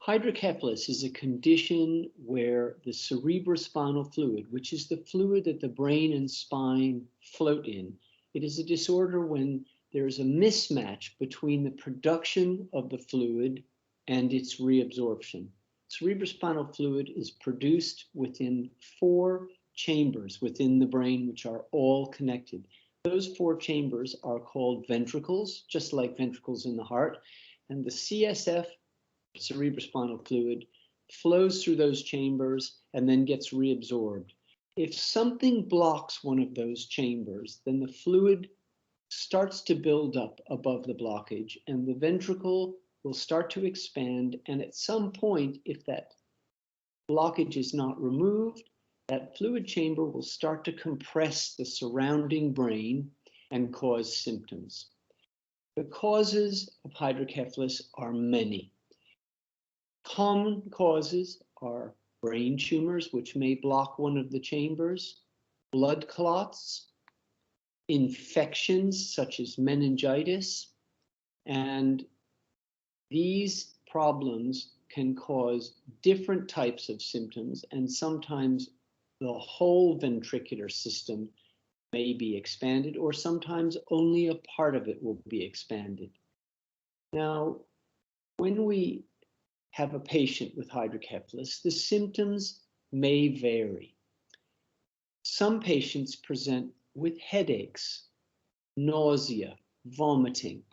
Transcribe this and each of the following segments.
Hydrocephalus is a condition where the cerebrospinal fluid, which is the fluid that the brain and spine float in, it is a disorder when there is a mismatch between the production of the fluid and its reabsorption. Cerebrospinal fluid is produced within 4 chambers within the brain, which are all connected. Those 4 chambers are called ventricles, just like ventricles in the heart, and the CSF, cerebrospinal fluid, flows through those chambers and then gets reabsorbed. If something blocks one of those chambers, then the fluid starts to build up above the blockage and the ventricle will start to expand. And at some point, if that blockage is not removed, that fluid chamber will start to compress the surrounding brain and cause symptoms. The causes of hydrocephalus are many. Common causes are brain tumors, which may block one of the chambers, blood clots, infections such as meningitis, and these problems can cause different types of symptoms, and sometimes the whole ventricular system may be expanded, or sometimes only a part of it will be expanded. Now, when we have a patient with hydrocephalus, the symptoms may vary. Some patients present with headaches, nausea, vomiting.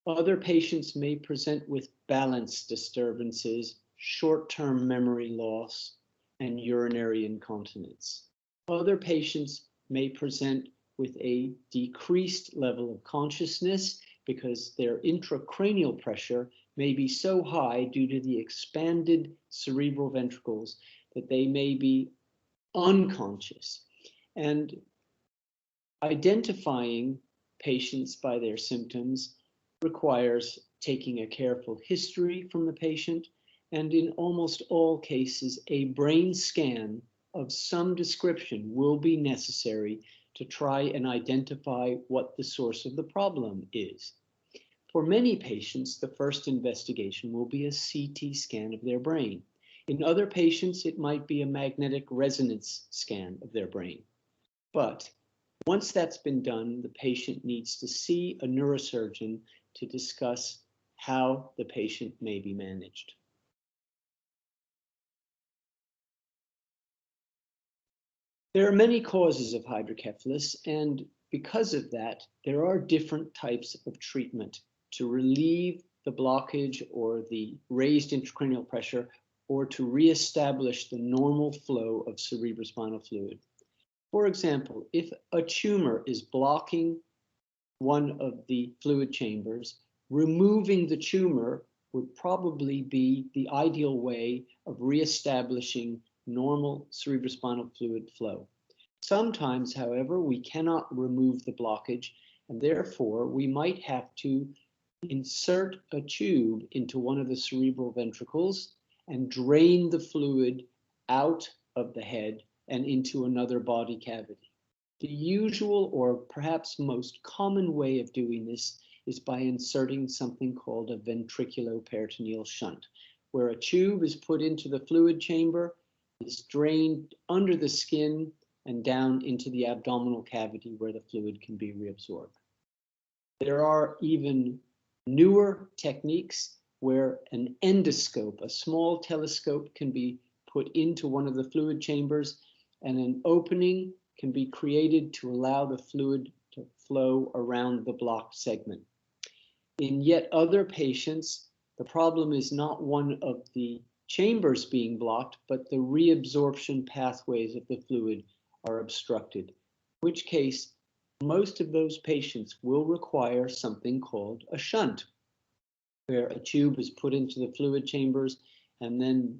Other patients may present with balance disturbances, short-term memory loss, and urinary incontinence. Other patients may present with a decreased level of consciousness because their intracranial pressure may be so high due to the expanded cerebral ventricles that they may be unconscious. And identifying patients by their symptoms requires taking a careful history from the patient, and in almost all cases, a brain scan of some description will be necessary to try and identify what the source of the problem is. For many patients, the first investigation will be a CT scan of their brain. In other patients, it might be a magnetic resonance scan of their brain. But once that's been done, the patient needs to see a neurosurgeon to discuss how the patient may be managed. There are many causes of hydrocephalus, and because of that, there are different types of treatment to relieve the blockage or the raised intracranial pressure, or to reestablish the normal flow of cerebrospinal fluid. For example, if a tumor is blocking one of the fluid chambers, removing the tumor would probably be the ideal way of reestablishing normal cerebrospinal fluid flow. Sometimes, however, we cannot remove the blockage, and therefore we might have to insert a tube into one of the cerebral ventricles and drain the fluid out of the head and into another body cavity. The usual, or perhaps most common way of doing this is by inserting something called a ventriculoperitoneal shunt, where a tube is put into the fluid chamber, is drained under the skin and down into the abdominal cavity where the fluid can be reabsorbed. There are even newer techniques where an endoscope, a small telescope, can be put into one of the fluid chambers and an opening can be created to allow the fluid to flow around the blocked segment. In yet other patients, the problem is not one of the chambers being blocked, but the reabsorption pathways of the fluid are obstructed, in which case most of those patients will require something called a shunt, where a tube is put into the fluid chambers and then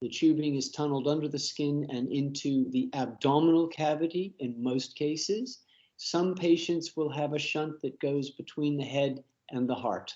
the tubing is tunneled under the skin and into the abdominal cavity in most cases. Some patients will have a shunt that goes between the head and the heart.